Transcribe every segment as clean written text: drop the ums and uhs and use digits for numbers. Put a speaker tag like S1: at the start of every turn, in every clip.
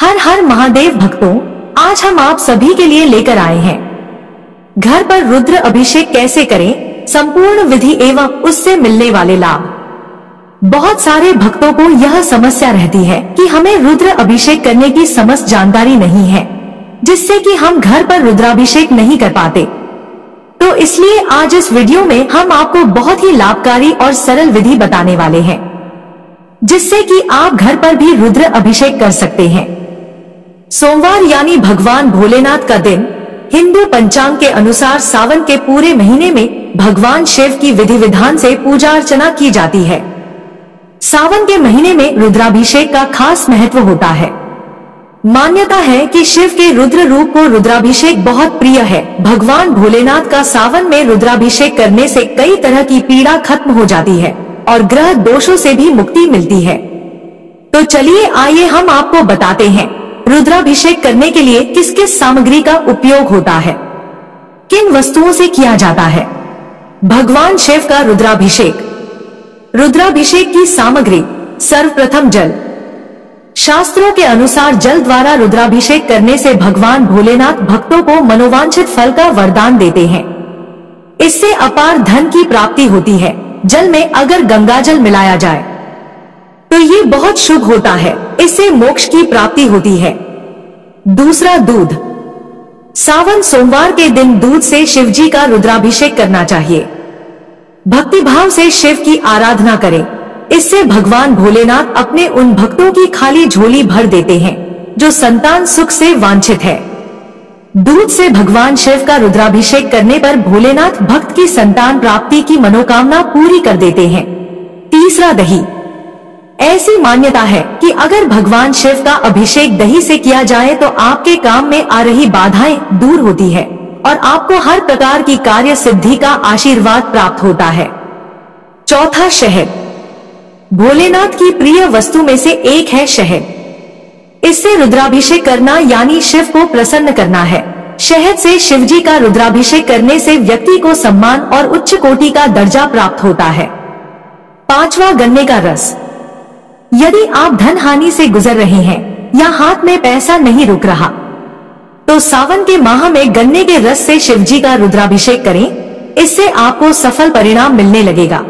S1: हर हर महादेव भक्तों, आज हम आप सभी के लिए लेकर आए हैं घर पर रुद्र अभिषेक कैसे करें, संपूर्ण विधि एवं उससे मिलने वाले लाभ। बहुत सारे भक्तों को यह समस्या रहती है कि हमें रुद्र अभिषेक करने की समस्त जानकारी नहीं है, जिससे कि हम घर पर रुद्राभिषेक नहीं कर पाते। तो इसलिए आज इस वीडियो में हम आपको बहुत ही लाभकारी और सरल विधि बताने वाले हैं, जिससे कि आप घर पर भी रुद्र अभिषेक कर सकते हैं। सोमवार यानी भगवान भोलेनाथ का दिन हिंदू पंचांग के अनुसार सावन के पूरे महीने में भगवान शिव की विधि विधान से पूजा अर्चना की जाती है। सावन के महीने में रुद्राभिषेक का खास महत्व होता है। मान्यता है कि शिव के रुद्र रूप को रुद्राभिषेक बहुत प्रिय है। भगवान भोलेनाथ का सावन में रुद्राभिषेक करने से कई तरह की पीड़ा खत्म हो जाती है और ग्रह दोषों से भी मुक्ति मिलती है। तो चलिए आइए हम आपको बताते हैं रुद्राभिषेक करने के लिए किस किस सामग्री का उपयोग होता है, किन वस्तुओं से किया जाता है। भगवान शिव का रुद्राभिषेक। रुद्राभिषेक की सामग्री। सर्वप्रथम जल। शास्त्रों के अनुसार जल द्वारा रुद्राभिषेक करने से भगवान भोलेनाथ भक्तों को मनोवांछित फल का वरदान देते हैं। इससे अपार धन की प्राप्ति होती है। जल में अगर गंगाजल मिलाया जाए तो ये बहुत शुभ होता है, इससे मोक्ष की प्राप्ति होती है। दूसरा, दूध। सावन सोमवार के दिन दूध से शिव जी का रुद्राभिषेक करना चाहिए। भक्ति भाव से शिव की आराधना करें, इससे भगवान भोलेनाथ अपने उन भक्तों की खाली झोली भर देते हैं जो संतान सुख से वांछित है। दूध से भगवान शिव का रुद्राभिषेक करने पर भोलेनाथ भक्त की संतान प्राप्ति की मनोकामना पूरी कर देते हैं। तीसरा, दही। ऐसी मान्यता है कि अगर भगवान शिव का अभिषेक दही से किया जाए तो आपके काम में आ रही बाधाएं दूर होती है और आपको हर प्रकार की कार्य सिद्धि का आशीर्वाद प्राप्त होता है। चौथा, शहद। भोलेनाथ की प्रिय वस्तु में से एक है शहद। इससे रुद्राभिषेक करना यानी शिव को प्रसन्न करना है। शहद से शिव जी का रुद्राभिषेक करने से व्यक्ति को सम्मान और उच्च कोटि का दर्जा प्राप्त होता है। पांचवा, गन्ने का रस। यदि आप धन हानि से गुजर रहे हैं या हाथ में पैसा नहीं रुक रहा तो सावन के माह में गन्ने के रस से शिव जी का रुद्राभिषेक करें, इससे आपको सफल परिणाम मिलने लगेगा।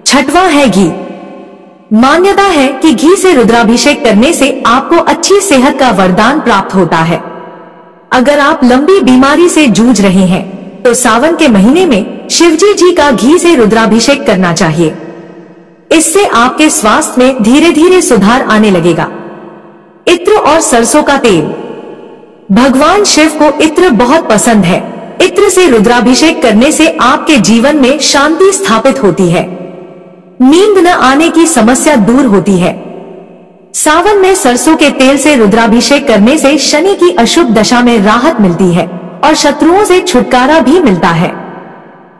S1: छठवां है घी। मान्यता है कि घी से रुद्राभिषेक करने से आपको अच्छी सेहत का वरदान प्राप्त होता है। अगर आप लंबी बीमारी से जूझ रहे हैं तो सावन के महीने में शिवजी जी का घी से रुद्राभिषेक करना चाहिए। इससे आपके स्वास्थ्य में धीरे धीरे सुधार आने लगेगा। इत्र और सरसों का तेल। भगवान शिव को इत्र बहुत पसंद है। इत्र से रुद्राभिषेक करने से आपके जीवन में शांति स्थापित होती है। नींद न आने की समस्या दूर होती है। सावन में सरसों के तेल से रुद्राभिषेक करने से शनि की अशुभ दशा में राहत मिलती है और शत्रुओं से छुटकारा भी मिलता है।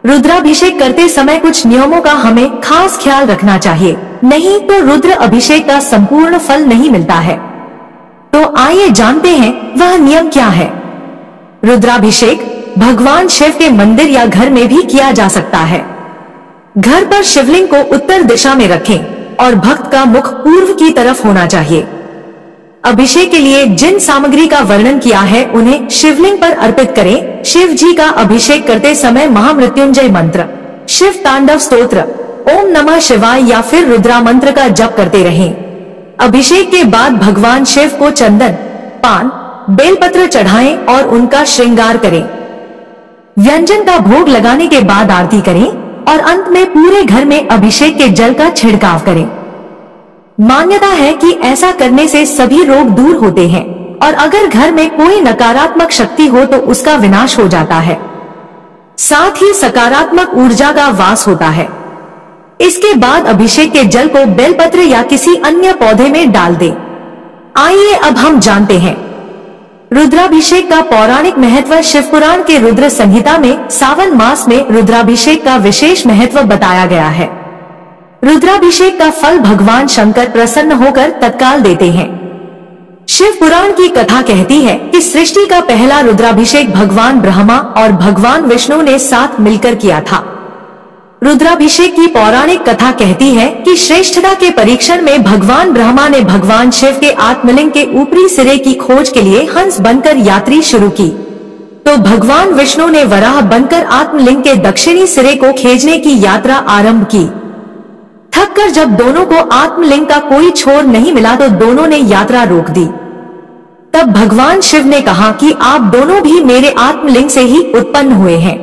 S1: रुद्राभिषेक करते समय कुछ नियमों का हमें खास ख्याल रखना चाहिए, नहीं तो रुद्र अभिषेक का संपूर्ण फल नहीं मिलता है। तो आइए जानते हैं वह नियम क्या है। रुद्राभिषेक भगवान शिव के मंदिर या घर में भी किया जा सकता है। घर पर शिवलिंग को उत्तर दिशा में रखें और भक्त का मुख पूर्व की तरफ होना चाहिए। अभिषेक के लिए जिन सामग्री का वर्णन किया है उन्हें शिवलिंग पर अर्पित करें। शिव जी का अभिषेक करते समय महामृत्युंजय मंत्र, शिव तांडव स्तोत्र, ओम नमः शिवाय या फिर रुद्रा मंत्र का जप करते रहें। अभिषेक के बाद भगवान शिव को चंदन, पान, बेलपत्र चढ़ाएं और उनका श्रृंगार करें। व्यंजन का भोग लगाने के बाद आरती करें और अंत में पूरे घर में अभिषेक के जल का छिड़काव करें। मान्यता है कि ऐसा करने से सभी रोग दूर होते हैं और अगर घर में कोई नकारात्मक शक्ति हो तो उसका विनाश हो जाता है। साथ ही सकारात्मक ऊर्जा का वास होता है। इसके बाद अभिषेक के जल को बेलपत्र या किसी अन्य पौधे में डाल दें। आइए अब हम जानते हैं रुद्राभिषेक का पौराणिक महत्व। शिवपुराण के रुद्र संहिता में सावन मास में रुद्राभिषेक का विशेष महत्व बताया गया है। रुद्राभिषेक का फल भगवान शंकर प्रसन्न होकर तत्काल देते हैं। शिव पुराण की कथा कहती है कि सृष्टि का पहला रुद्राभिषेक भगवान ब्रह्मा और भगवान विष्णु ने साथ मिलकर किया था। रुद्राभिषेक की पौराणिक कथा कहती है कि श्रेष्ठता के परीक्षण में भगवान ब्रह्मा ने भगवान शिव के आत्मलिंग के ऊपरी सिरे की खोज के लिए हंस बनकर यात्रा शुरू की, तो भगवान विष्णु ने वराह बनकर आत्मलिंग के दक्षिणी सिरे को खींचने की यात्रा आरंभ की। थककर जब दोनों को आत्मलिंग का कोई छोर नहीं मिला तो दोनों ने यात्रा रोक दी। तब भगवान शिव ने कहा कि आप दोनों भी मेरे आत्मलिंग से ही उत्पन्न हुए हैं।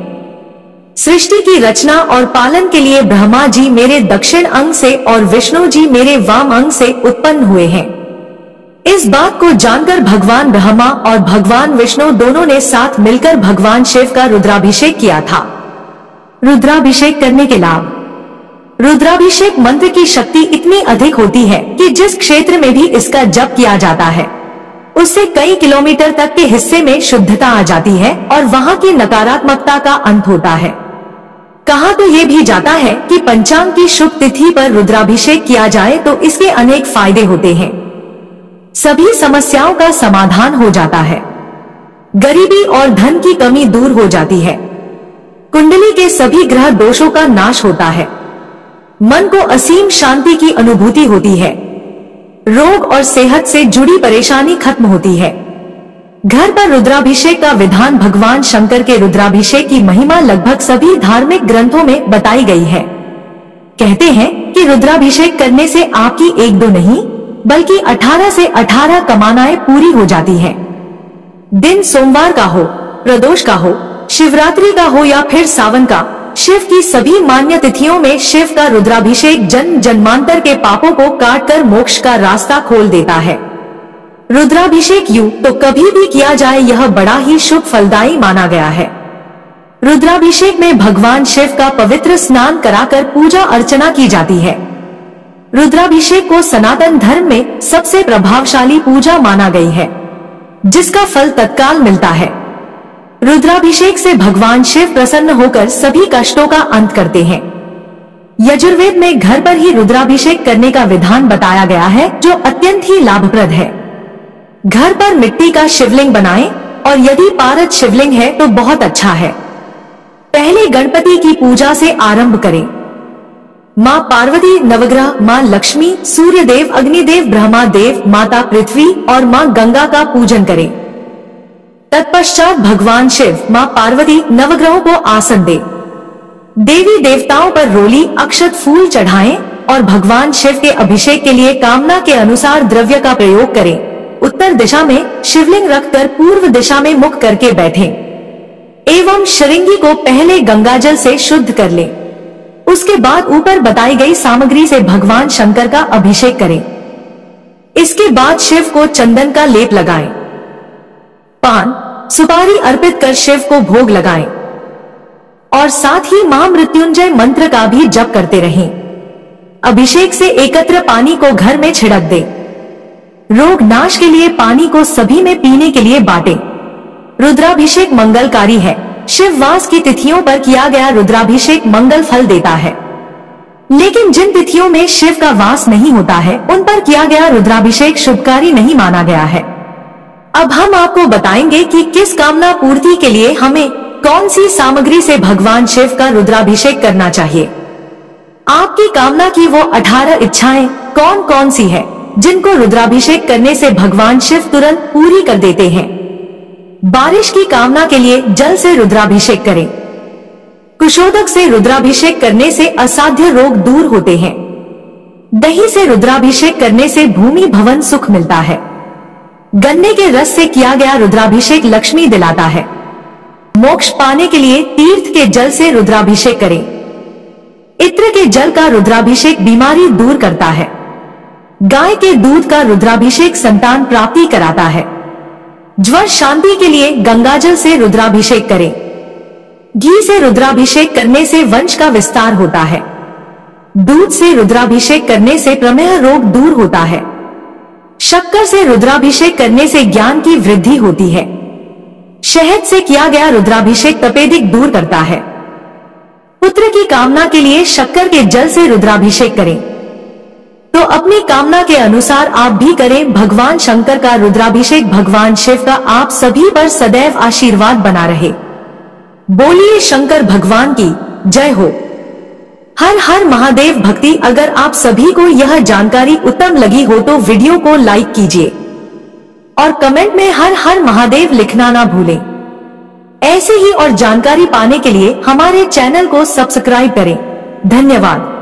S1: सृष्टि की रचना और पालन के लिए ब्रह्मा जी मेरे दक्षिण अंग से और विष्णु जी मेरे वाम अंग से उत्पन्न हुए हैं। इस बात को जानकर भगवान ब्रह्मा और भगवान विष्णु दोनों ने साथ मिलकर भगवान शिव का रुद्राभिषेक किया था। रुद्राभिषेक करने के लाभ। रुद्राभिषेक मंत्र की शक्ति इतनी अधिक होती है कि जिस क्षेत्र में भी इसका जप किया जाता है उससे कई किलोमीटर तक के हिस्से में शुद्धता आ जाती है और वहां की नकारात्मकता का अंत होता है। कहा तो ये भी जाता है कि पंचांग की शुभ तिथि पर रुद्राभिषेक किया जाए तो इसके अनेक फायदे होते हैं। सभी समस्याओं का समाधान हो जाता है। गरीबी और धन की कमी दूर हो जाती है। कुंडली के सभी ग्रह दोषों का नाश होता है। मन को असीम शांति की अनुभूति होती है। रोग और सेहत से जुड़ी परेशानी खत्म होती है। घर पर रुद्राभिषेक का विधान। भगवान शंकर के रुद्राभिषेक की महिमा लगभग सभी धार्मिक ग्रंथों में बताई गई है। कहते हैं कि रुद्राभिषेक करने से आपकी एक दो नहीं बल्कि 18 से 18 कामनाएं पूरी हो जाती हैं। दिन सोमवार का हो, प्रदोष का हो, शिवरात्रि का हो या फिर सावन का, शिव की सभी मान्य तिथियों में शिव का रुद्राभिषेक जन्म जन्मांतर के पापों को काटकर मोक्ष का रास्ता खोल देता है। रुद्राभिषेक यूं तो कभी भी किया जाए यह बड़ा ही शुभ फलदायी माना गया है। रुद्राभिषेक में भगवान शिव का पवित्र स्नान कराकर पूजा अर्चना की जाती है। रुद्राभिषेक को सनातन धर्म में सबसे प्रभावशाली पूजा माना गई है जिसका फल तत्काल मिलता है। रुद्राभिषेक से भगवान शिव प्रसन्न होकर सभी कष्टों का अंत करते हैं। यजुर्वेद में घर पर ही रुद्राभिषेक करने का विधान बताया गया है जो अत्यंत ही लाभप्रद है। घर पर मिट्टी का शिवलिंग बनाएं और यदि पारद शिवलिंग है तो बहुत अच्छा है। पहले गणपति की पूजा से आरंभ करें। माँ पार्वती, नवग्रह, माँ लक्ष्मी, सूर्यदेव, अग्निदेव, ब्रह्मा देव, माता पृथ्वी और माँ गंगा का पूजन करें। तत्पश्चात भगवान शिव, माँ पार्वती, नवग्रहों को आसन दे। देवी देवताओं पर रोली, अक्षत, फूल चढ़ाएं और भगवान शिव के अभिषेक के लिए कामना के अनुसार द्रव्य का प्रयोग करें। उत्तर दिशा में शिवलिंग रखकर पूर्व दिशा में मुख करके बैठें एवं शृंगी को पहले गंगाजल से शुद्ध कर लें। उसके बाद ऊपर बताई गई सामग्री से भगवान शंकर का अभिषेक करें। इसके बाद शिव को चंदन का लेप लगाएं। पान सुपारी अर्पित कर शिव को भोग लगाएं और साथ ही महामृत्युंजय मंत्र का भी जप करते रहें। अभिषेक से एकत्र पानी को घर में छिड़क दें। रोग नाश के लिए पानी को सभी में पीने के लिए बांटें। रुद्राभिषेक मंगलकारी है। शिववास की तिथियों पर किया गया रुद्राभिषेक मंगल फल देता है, लेकिन जिन तिथियों में शिव का वास नहीं होता है उन पर किया गया रुद्राभिषेक शुभकारी नहीं माना गया है। अब हम आपको बताएंगे कि किस कामना पूर्ति के लिए हमें कौन सी सामग्री से भगवान शिव का रुद्राभिषेक करना चाहिए। आपकी कामना की वो 18 इच्छाएं कौन कौन सी है जिनको रुद्राभिषेक करने से भगवान शिव तुरंत पूरी कर देते हैं। बारिश की कामना के लिए जल से रुद्राभिषेक करें। कुशोदक से रुद्राभिषेक करने से असाध्य रोग दूर होते हैं। दही से रुद्राभिषेक करने से भूमि भवन सुख मिलता है। गन्ने के रस से किया गया रुद्राभिषेक लक्ष्मी दिलाता है। मोक्ष पाने के लिए तीर्थ के जल से रुद्राभिषेक करें। इत्र के जल का रुद्राभिषेक बीमारी दूर करता है। गाय के दूध का रुद्राभिषेक संतान प्राप्ति कराता है। ज्वर शांति के लिए गंगाजल से रुद्राभिषेक करें। घी से रुद्राभिषेक करने से वंश का विस्तार होता है। दूध से रुद्राभिषेक करने से प्रमेह रोग दूर होता है। शक्कर से रुद्राभिषेक करने से ज्ञान की वृद्धि होती है। शहद से किया गया रुद्राभिषेक तपेदिक दूर करता है। पुत्र की कामना के लिए शक्कर के जल से रुद्राभिषेक करें। तो अपनी कामना के अनुसार आप भी करें भगवान शंकर का रुद्राभिषेक। भगवान शिव का आप सभी पर सदैव आशीर्वाद बना रहे। बोलिए शंकर भगवान की जय हो। हर हर महादेव भक्ति। अगर आप सभी को यह जानकारी उत्तम लगी हो तो वीडियो को लाइक कीजिए और कमेंट में हर हर महादेव लिखना ना भूलें। ऐसे ही और जानकारी पाने के लिए हमारे चैनल को सब्सक्राइब करें। धन्यवाद।